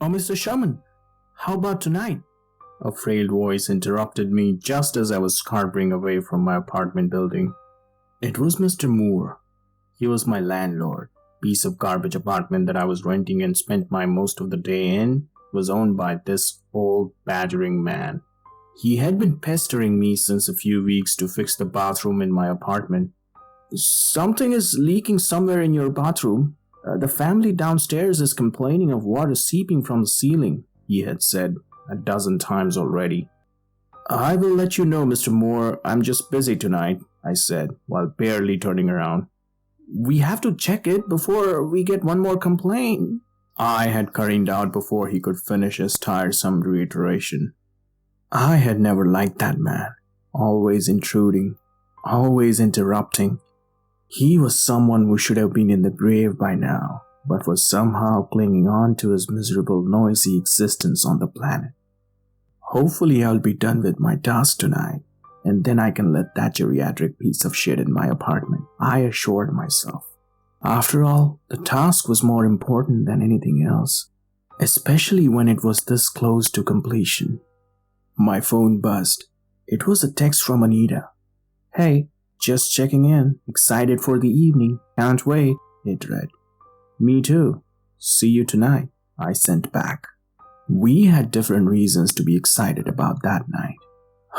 "Oh, Mr. Shaman, how about tonight?" A frail voice interrupted me just as I was scarpering away from my apartment building. It was Mr. Moore. He was my landlord. Piece of garbage apartment that I was renting and spent my most of the day in was owned by this old badgering man. He had been pestering me since a few weeks to fix the bathroom in my apartment. "Something is leaking somewhere in your bathroom. The family downstairs is complaining of water seeping from the ceiling," he had said a dozen times already. "I will let you know, Mr. Moore. I'm just busy tonight," I said, while barely turning around. "We have to check it before we get one more complaint." I had careened out before he could finish his tiresome reiteration. I had never liked that man, always intruding, always interrupting. He was someone who should have been in the grave by now, but was somehow clinging on to his miserable, noisy existence on the planet. Hopefully I'll be done with my task tonight, and then I can let that geriatric piece of shit in my apartment, I assured myself. After all, the task was more important than anything else, especially when it was this close to completion. My phone buzzed. It was a text from Anita. "Hey, just checking in. Excited for the evening. Can't wait," it read. "Me too. See you tonight," I sent back. We had different reasons to be excited about that night.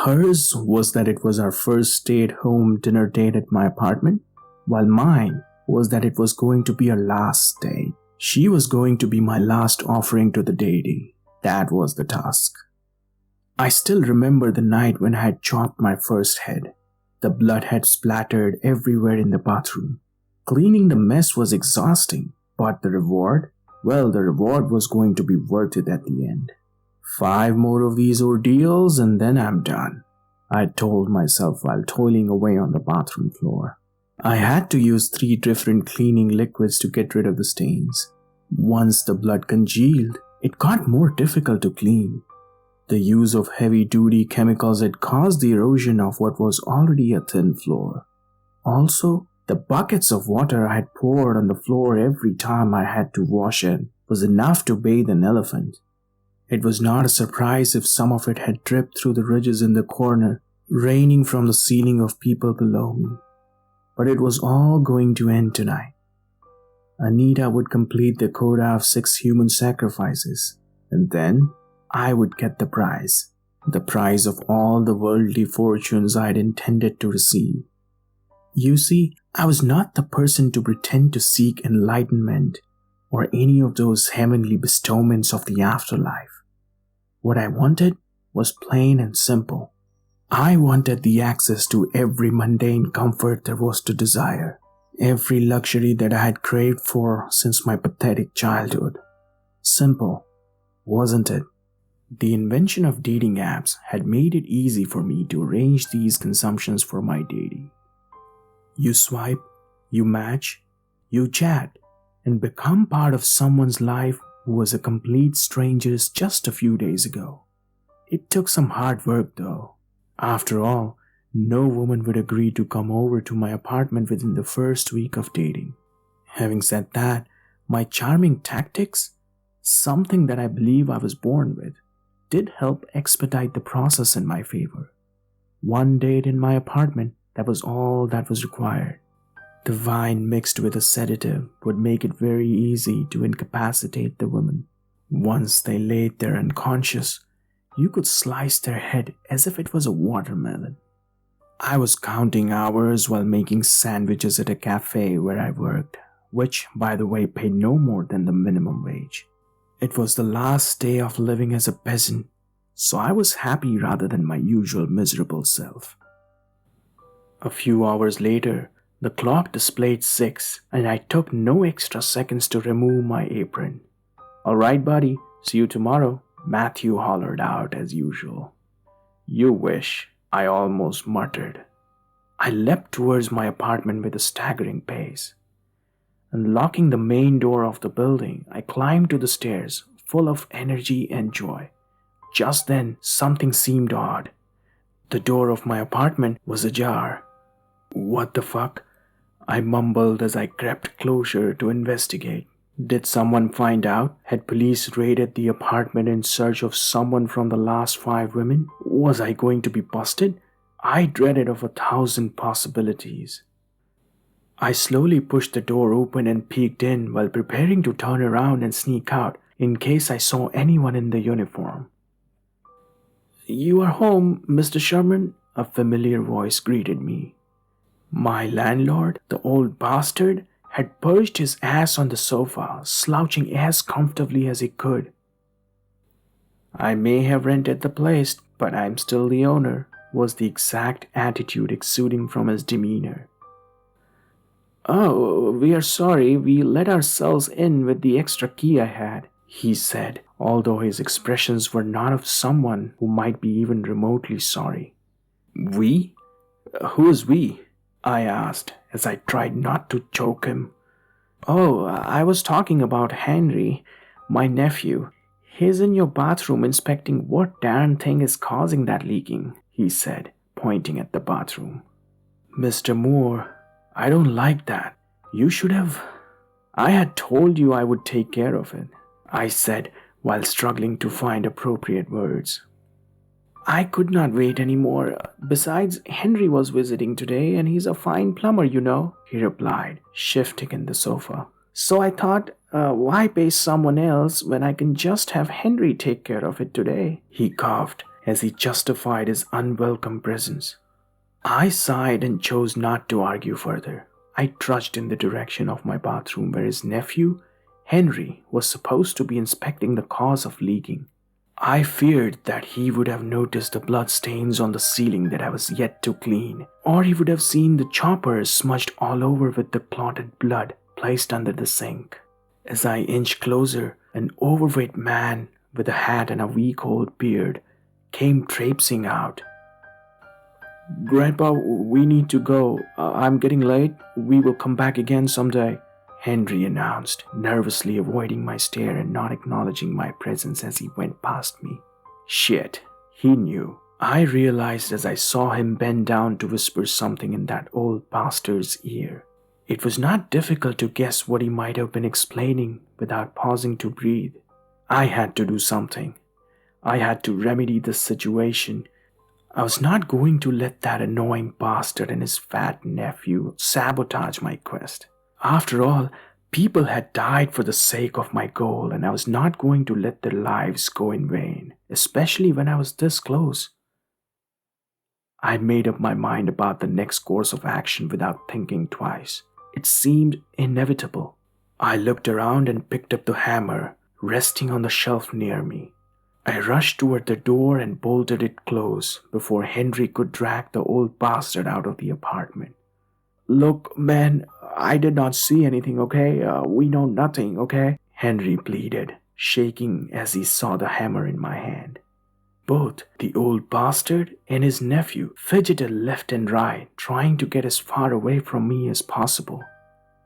Hers was that it was our first stay-at-home dinner date at my apartment, while mine was that it was going to be our last date. She was going to be my last offering to the deity. That was the task. I still remember the night when I had chopped my first head. The blood had splattered everywhere in the bathroom. Cleaning the mess was exhausting, but the reward? Well, the reward was going to be worth it at the end. 5 more of these ordeals and then I'm done, I told myself while toiling away on the bathroom floor. I had to use 3 different cleaning liquids to get rid of the stains. Once the blood congealed, it got more difficult to clean. The use of heavy-duty chemicals had caused the erosion of what was already a thin floor. Also, the buckets of water I had poured on the floor every time I had to wash it was enough to bathe an elephant. It was not a surprise if some of it had dripped through the ridges in the corner, raining from the ceiling of people below me. But it was all going to end tonight. Anita would complete the quota of 6 human sacrifices, and then I would get the prize of all the worldly fortunes I had intended to receive. You see, I was not the person to pretend to seek enlightenment or any of those heavenly bestowments of the afterlife. What I wanted was plain and simple. I wanted the access to every mundane comfort there was to desire, every luxury that I had craved for since my pathetic childhood. Simple, wasn't it? The invention of dating apps had made it easy for me to arrange these consumptions for my deity. You swipe, you match, you chat, and become part of someone's life who was a complete stranger just a few days ago. It took some hard work though. After all, no woman would agree to come over to my apartment within the first week of dating. Having said that, my charming tactics, something that I believe I was born with, did help expedite the process in my favor. 1 date in my apartment, that was all that was required. The wine mixed with a sedative would make it very easy to incapacitate the women. Once they laid there unconscious, you could slice their head as if it was a watermelon. I was counting hours while making sandwiches at a cafe where I worked, which, by the way, paid no more than the minimum wage. It was the last day of living as a peasant, so I was happy rather than my usual miserable self. A few hours later, the clock displayed 6 and I took no extra seconds to remove my apron. "All right, buddy, see you tomorrow," Matthew hollered out as usual. "You wish," I almost muttered. I leapt towards my apartment with a staggering pace. Unlocking the main door of the building, I climbed to the stairs, full of energy and joy. Just then, something seemed odd. The door of my apartment was ajar. "What the fuck?" I mumbled as I crept closer to investigate. Did someone find out? Had police raided the apartment in search of someone from the last 5 women? Was I going to be busted? I dreaded of 1,000 possibilities. I slowly pushed the door open and peeked in while preparing to turn around and sneak out in case I saw anyone in the uniform. "You are home, Mr. Sherman," a familiar voice greeted me. My landlord, the old bastard, had perched his ass on the sofa, slouching as comfortably as he could. "I may have rented the place, but I'm still the owner," was the exact attitude exuding from his demeanor. "Oh, we are sorry, we let ourselves in with the extra key I had," he said, although his expressions were not of someone who might be even remotely sorry. "We? Who is we?" I asked as I tried not to choke him. "Oh, I was talking about Henry, my nephew. He's in your bathroom inspecting what darn thing is causing that leaking," he said, pointing at the bathroom. "Mr. Moore, I don't like that. You should have. I had told you I would take care of it," I said while struggling to find appropriate words. "I could not wait anymore. Besides, Henry was visiting today and he's a fine plumber, you know," he replied, shifting in the sofa. "So I thought, why pay someone else when I can just have Henry take care of it today?" He coughed as he justified his unwelcome presence. I sighed and chose not to argue further. I trudged in the direction of my bathroom where his nephew, Henry, was supposed to be inspecting the cause of leaking. I feared that he would have noticed the blood stains on the ceiling that I was yet to clean, or he would have seen the chopper smudged all over with the clotted blood placed under the sink. As I inched closer, an overweight man with a hat and a week-old beard came traipsing out. "Grandpa, we need to go. I'm getting late. We will come back again someday," Henry announced, nervously avoiding my stare and not acknowledging my presence as he went past me. Shit, he knew. I realized as I saw him bend down to whisper something in that old bastard's ear. It was not difficult to guess what he might have been explaining without pausing to breathe. I had to do something. I had to remedy this situation. I was not going to let that annoying bastard and his fat nephew sabotage my quest. After all, people had died for the sake of my goal, and I was not going to let their lives go in vain, especially when I was this close. I made up my mind about the next course of action without thinking twice. It seemed inevitable. I looked around and picked up the hammer, resting on the shelf near me. I rushed toward the door and bolted it close before Henry could drag the old bastard out of the apartment. "Look, man, I did not see anything, okay? We know nothing, okay?" Henry pleaded, shaking as he saw the hammer in my hand. Both the old bastard and his nephew fidgeted left and right, trying to get as far away from me as possible.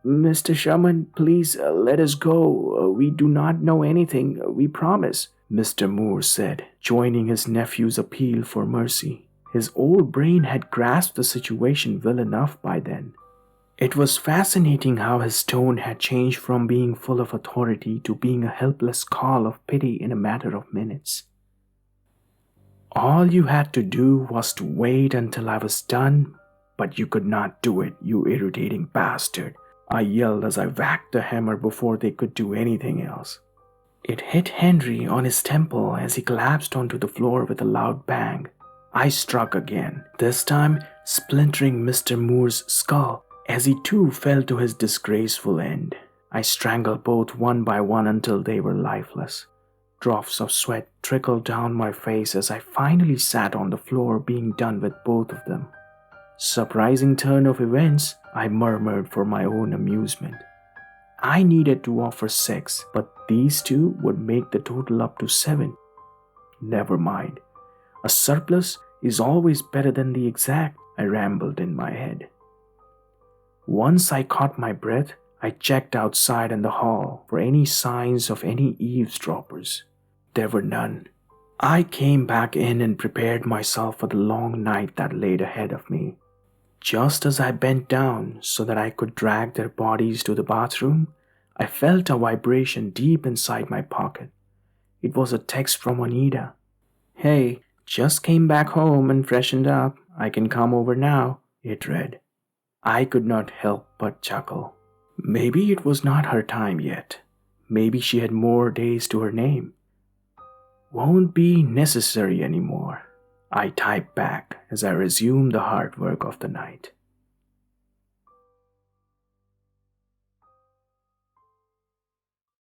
"Mr. Sherman, please let us go. We do not know anything, we promise," Mr. Moore said, joining his nephew's appeal for mercy. His old brain had grasped the situation well enough by then. It was fascinating how his tone had changed from being full of authority to being a helpless call of pity in a matter of minutes. "All you had to do was to wait until I was done, but you could not do it, you irritating bastard," I yelled as I whacked the hammer before they could do anything else. It hit Henry on his temple as he collapsed onto the floor with a loud bang. I struck again, this time splintering Mr. Moore's skull as he too fell to his disgraceful end. I strangled both one by one until they were lifeless. Drops of sweat trickled down my face as I finally sat on the floor being done with both of them. "Surprising turn of events," I murmured for my own amusement. I needed to offer 6, but these two would make the total up to 7. Never mind. A surplus is always better than the exact, I rambled in my head. Once I caught my breath, I checked outside in the hall for any signs of any eavesdroppers. There were none. I came back in and prepared myself for the long night that laid ahead of me. Just as I bent down so that I could drag their bodies to the bathroom, I felt a vibration deep inside my pocket. It was a text from Anita. "Hey, just came back home and freshened up. I can come over now," it read. I could not help but chuckle. Maybe it was not her time yet. Maybe she had more days to her name. "Won't be necessary anymore," I typed back as I resumed the hard work of the night.